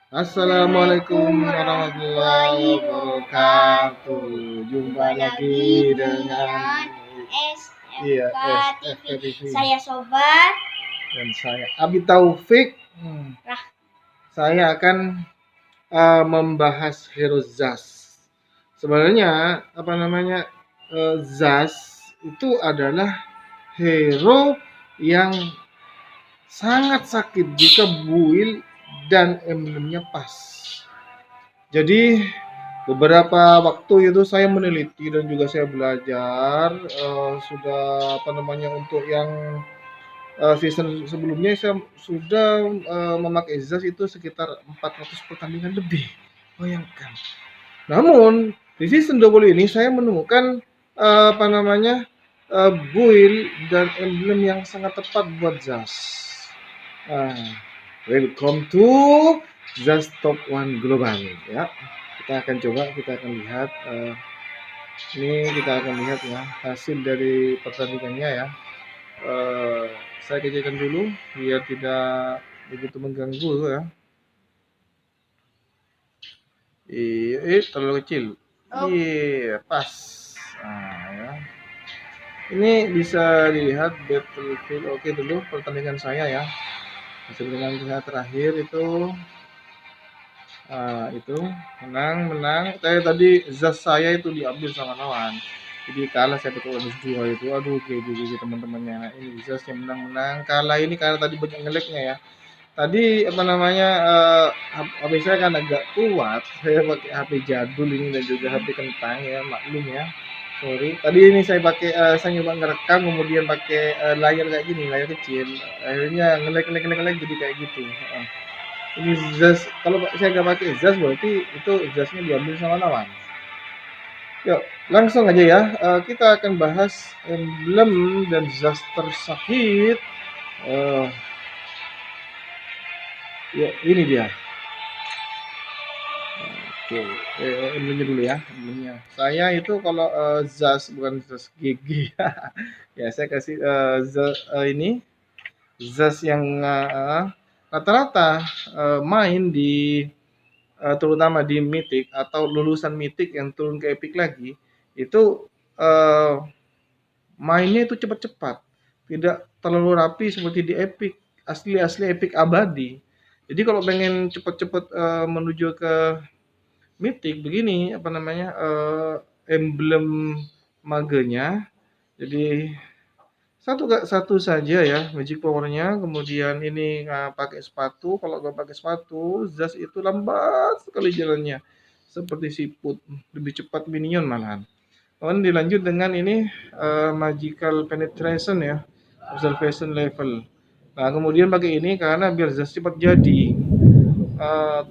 Assalamualaikum warahmatullahi wabarakatuh. Jumpa lagi dengan SFK TV. Saya Sobat dan saya Abi Taufik. Saya akan membahas hero Zaz. Sebenarnya Zaz itu adalah hero yang sangat sakit jika build dan emblemnya pas. Jadi beberapa waktu itu saya meneliti dan juga saya belajar sudah untuk yang season sebelumnya saya sudah memakai Zaz itu sekitar 400 pertandingan lebih. Bayangkan. Namun di season 20 ini saya menemukan build dan emblem yang sangat tepat buat Zaz. Welcome to Zaz Top 1 Global ya. Kita akan lihat ini kita akan lihat ya hasil dari pertandingannya ya. Saya kecilkan dulu biar tidak begitu mengganggu ya. Terlalu kecil. Iya, pas. Nah, ya. Ini bisa dilihat Battlefield. Oke dulu pertandingan saya ya. Hasil pertandingan saya terakhir itu menang. Saya tadi Zaz saya itu diambil sama lawan. Jadi kalah saya betul -2 itu. Aduh, GG teman-temannya. Nah, ini Zaz yang menang. Kalah ini karena tadi banyak ngeleknya ya. Tadi HP saya kan agak kuat. Saya pakai HP jadul ini dan juga HP kentang ya, maklum ya. Sorry. Tadi ini saya pakai saya nyoba ngerekam kemudian pakai layar kayak gini, layar kecil. Akhirnya ngelek jadi kayak gitu. Ini Zaz, kalau saya nggak pakai Zaz berarti itu Zaznya diambil sama lawan. Yuk, langsung aja ya. Kita akan bahas emblem dan Zaz tersakit. Ya, ini dia. Oke, emblemnya dulu ya, emblemnya. Saya itu kalau Zaz bukan Zaz GG. Ya, saya kasih ini Zaz yang rata-rata main di terutama di Mythic atau lulusan Mythic yang turun ke Epic lagi, itu mainnya itu cepat-cepat, tidak terlalu rapi seperti di Epic, asli Epic abadi. Jadi kalau pengen cepet-cepet menuju ke Mythic begini emblem magenya. Jadi satu saja ya magic powernya. Kemudian ini pakai sepatu. Kalau nggak pakai sepatu, Zaz itu lambat sekali jalannya, seperti siput, lebih cepat minion malahan. Kemudian dilanjut dengan ini magical penetration ya, observation level. Nah, kemudian pakai ini karena biar Zaz cepat jadi.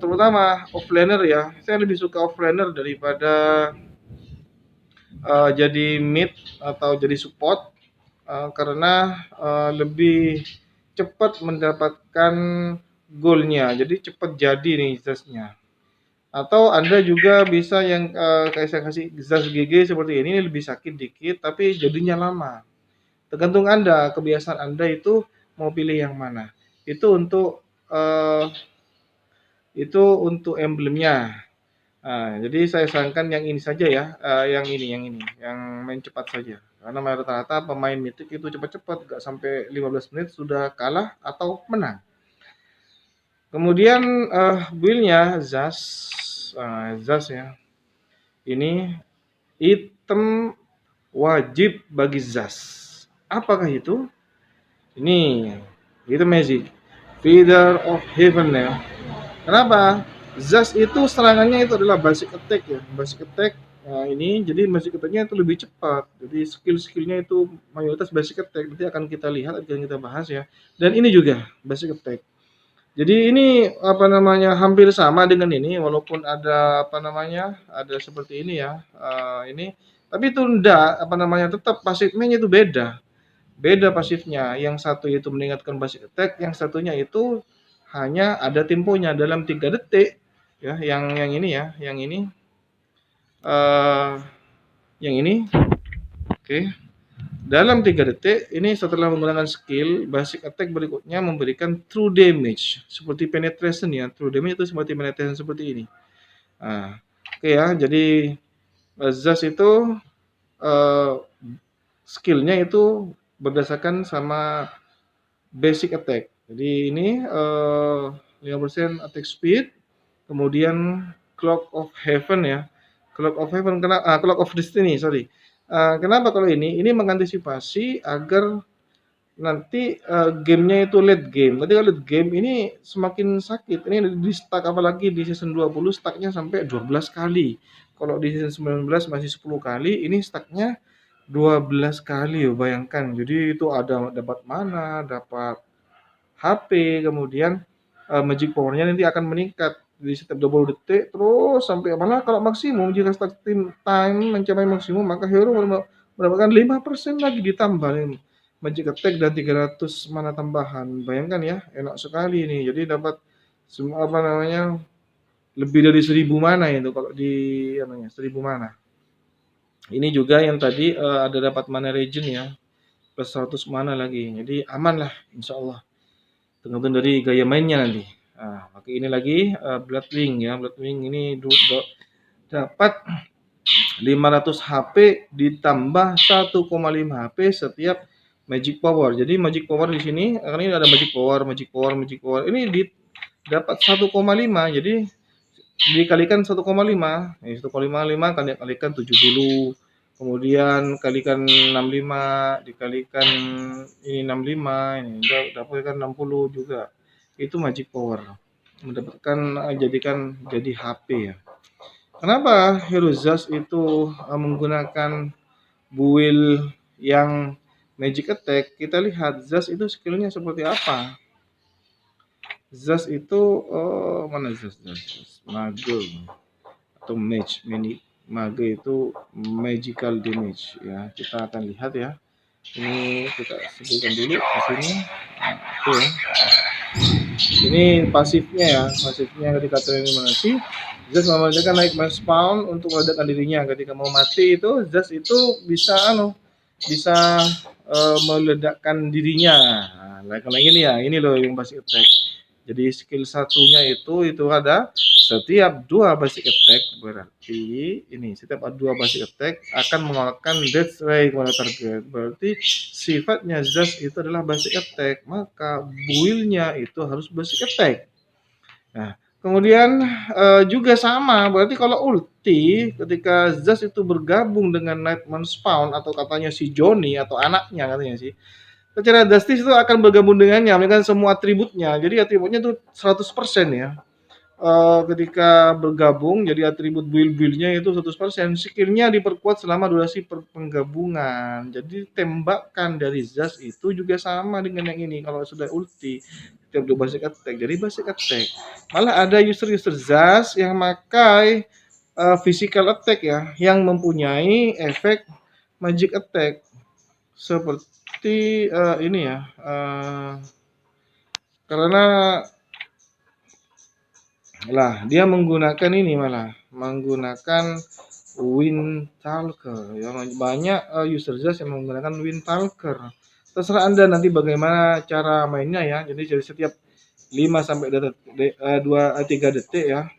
Terutama offlaner ya, saya lebih suka offlaner daripada jadi mid atau jadi support karena lebih cepat mendapatkan goalnya, jadi cepat jadi nih Zaznya. Atau Anda juga bisa yang kayak saya kasih Zaz GG seperti ini lebih sakit dikit tapi jadinya lama. Tergantung Anda, kebiasaan Anda itu mau pilih yang mana. Itu untuk emblemnya. Nah, jadi saya sarankan yang ini saja ya, yang main cepat saja. Karena rata-rata pemain Mythic itu cepat-cepat, nggak sampai 15 menit sudah kalah atau menang. Kemudian build-nya Zaz ya. Ini item wajib bagi Zaz. Apakah itu? Ini itu magic. Feather of Heaven ya. Kenapa? Zaz itu serangannya itu adalah basic attack ya, basic attack. Nah, ini jadi basic attack-nya itu lebih cepat. Jadi skill-skillnya itu mayoritas basic attack. Nanti akan kita lihat, akan kita bahas ya. Dan ini juga basic attack. Jadi ini hampir sama dengan ini, walaupun ada ada seperti ini ya. Ini, tapi itu enggak tetap pasifnya itu beda. Beda pasifnya. Yang satu itu meningkatkan basic attack, yang satunya itu hanya ada temponya dalam 3 detik ya. Yang ini ya, yang ini. Oke. Dalam 3 detik, ini setelah menggunakan skill, basic attack berikutnya memberikan true damage. Seperti penetration ya, true damage itu seperti penetration seperti ini. Nah, oke ya, jadi Zaz itu uh, skillnya itu berdasarkan sama basic attack. Jadi ini 5% attack speed, kemudian Clock of Heaven ya. Clock of Heaven Clock of Destiny, sorry. Kenapa kalau ini? Ini mengantisipasi agar nanti gamenya itu late game. Ketika late game ini semakin sakit. Ini di stack apalagi di season 20 stacknya sampai 12 kali. Kalau di season 19 masih 10 kali, ini stacknya 12 kali ya, bayangkan. Jadi itu ada dapat mana, dapat HP, kemudian magic powernya nanti akan meningkat di setiap 20 detik terus sampai malah kalau maksimum jika starting time mencapai maksimum maka hero mendapatkan 5% lagi ditambah ini magic attack dan 300 mana tambahan. Bayangkan ya, enak sekali ini. Jadi dapat semua apa namanya lebih dari 1000 mana itu kalau di namanya 1000 mana. Ini juga yang tadi ada dapat mana regen ya plus 100 mana lagi. Jadi aman lah insyaallah. Tergantung dari gaya mainnya nanti. Nah, pakai ini lagi Bloodwing ya. Bloodwing ini dapat 500 HP ditambah 1,5 HP setiap magic power. Jadi magic power di sini karena ini ada magic power, magic power, magic power. Ini dapat 1,5. Jadi dikalikan 1,5. Ini 1,5 kalikan 70. Kemudian kalikan 65, dikalikan ini 65, ini dapatkan 60 juga. Itu magic power. Mendapatkan jadikan jadi HP ya. Kenapa Hero Zaz itu menggunakan build yang magic attack? Kita lihat Zaz itu skillnya seperti apa. Zaz itu mana Zaz? Mage atau mage mage itu magical damage ya. Kita akan lihat ya. Ini kita sebutkan dulu di sini. Itu ya. Ini pasifnya ya. Pasifnya ketika tereliminasi Zaz memanfaatkan naik mass pound untuk meledakkan dirinya. Ketika mau mati itu Zaz itu bisa bisa meledakkan dirinya. Nah, kalau ini ya, ini loh yang basic attack. Jadi skill satunya itu ada setiap 2 basic attack, berarti ini setiap 2 basic attack akan mengeluarkan death ray kepada target. Berarti sifatnya Zaz itu adalah basic attack, maka build-nya itu harus basic attack. Nah, kemudian juga sama, berarti kalau ulti ketika Zaz itu bergabung dengan Nightmare Spawn atau katanya si Johnny atau anaknya katanya sih, secara drastis itu akan bergabung dengannya, dengan semua atributnya. Jadi atributnya itu 100% ya. Ketika bergabung jadi atribut build-nya itu 100%, skillnya diperkuat selama durasi penggabungan. Jadi tembakan dari Zaz itu juga sama dengan yang ini kalau sudah ulti. Setiap 2 basic attack, jadi basic attack. Malah ada user Zaz yang pakai physical attack ya, yang mempunyai efek magic attack. Seperti ini ya, karena dia menggunakan ini malah menggunakan Windtalker ya, banyak user Zaz yang menggunakan Windtalker. Terserah Anda nanti bagaimana cara mainnya ya. Jadi setiap 5 sampai 3 detik ya.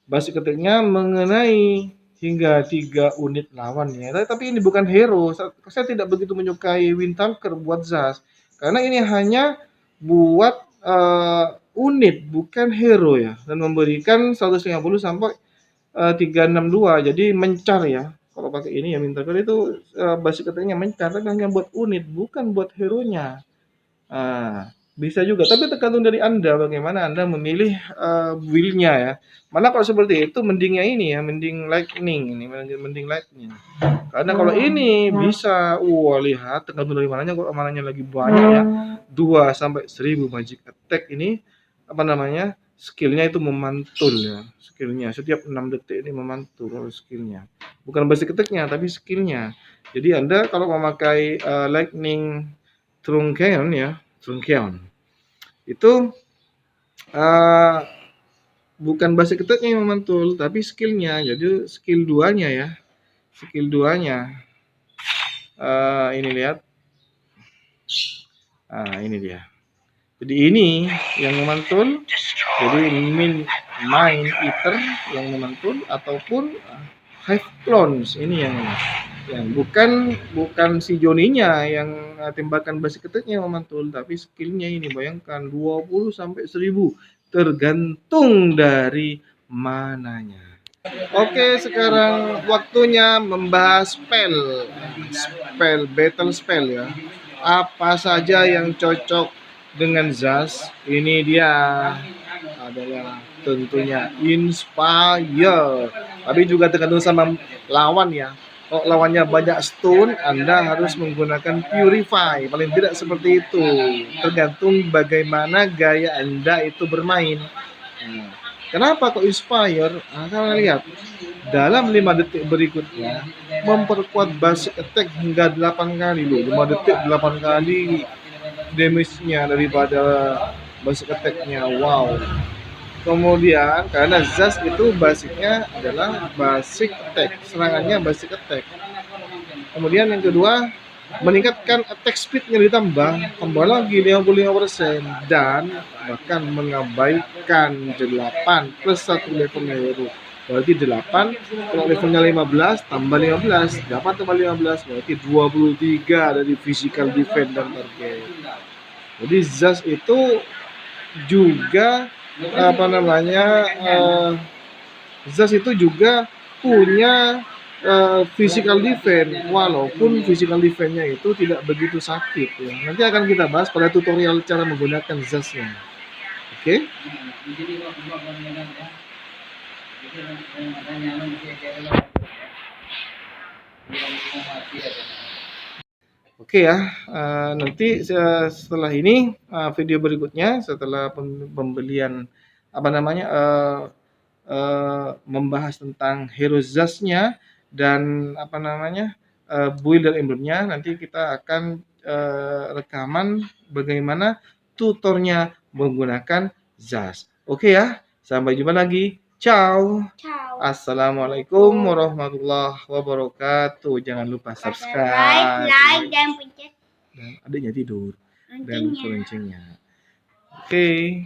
Basic attack-nya mengenai hingga 3 unit lawan ya. Tapi ini bukan hero. Saya tidak begitu menyukai Windtalker buat Zaz karena ini hanya buat unit bukan hero ya, dan memberikan 150 sampai 362. Jadi mencar ya. Kalau pakai ini ya Windtalker itu basic attack-nya mencar, tapi hanya buat unit bukan buat hero-nya. Bisa juga, tapi tergantung dari Anda bagaimana Anda memilih build-nya ya. Mana kalau seperti itu mendingnya ini ya, mending lightning ini, mending lightning. Karena kalau ini bisa, lihat tergantung dari mananya. Kalau mananya lagi banyak ya, 2 sampai 1000 magic attack ini apa namanya? Skillnya itu memantul ya. Skillnya setiap 6 detik ini memantul skillnya. Bukan basic attack-nya tapi skillnya. Jadi Anda kalau memakai lightning truncheon ya, truncheon itu bukan basic attack-nya yang memantul tapi skillnya. Jadi skill 2-nya ya. Skill 2-nya. Ini lihat. Ini dia. Jadi ini yang memantul. Jadi main eater yang memantul ataupun hive clones ini yang bukan si Joninya yang tembakan basic attack-nya memantul, tapi skillnya ini bayangkan 20 sampai 1000 tergantung dari mananya. Oke, sekarang waktunya membahas battle spell ya. Apa saja yang cocok dengan Zas? Ini dia adalah tentunya Inspire. Tapi juga tergantung sama lawan ya. Kalau lawannya banyak stun, Anda harus menggunakan Purify. Paling tidak seperti itu. Tergantung bagaimana gaya Anda itu bermain. Nah, kenapa kok Inspire? Kalian lihat, dalam 5 detik berikutnya memperkuat basic attack hingga 8 kali loh. 5 detik 8 kali damage-nya daripada basic attack-nya. Wow. Kemudian karena Zas itu basicnya adalah basic attack, serangannya basic attack. Kemudian yang kedua, meningkatkan attack speed-nya ditambah, tambah lagi 55% dan bahkan mengabaikan 8 plus 1 levelnya itu. Berarti 8, kalau levelnya 15 tambah 15, 8 tambah 15 berarti 23 dari physical defense dan target. Jadi Zas itu juga Zas itu juga punya physical defense, walaupun physical defense-nya itu tidak begitu sakit ya. Nanti akan kita bahas pada tutorial cara menggunakan Zas-nya. Oke? Oke ya, nanti setelah ini video berikutnya setelah pembelian membahas tentang hero Zas-nya dan build dan emblemnya, nanti kita akan rekaman bagaimana tutornya menggunakan Zas. Oke ya, sampai jumpa lagi. Ciao. Assalamualaikum warahmatullahi wabarakatuh. Jangan lupa subscribe, like, dan pencet. Dan adiknya tidur dan loncengnya. Oke.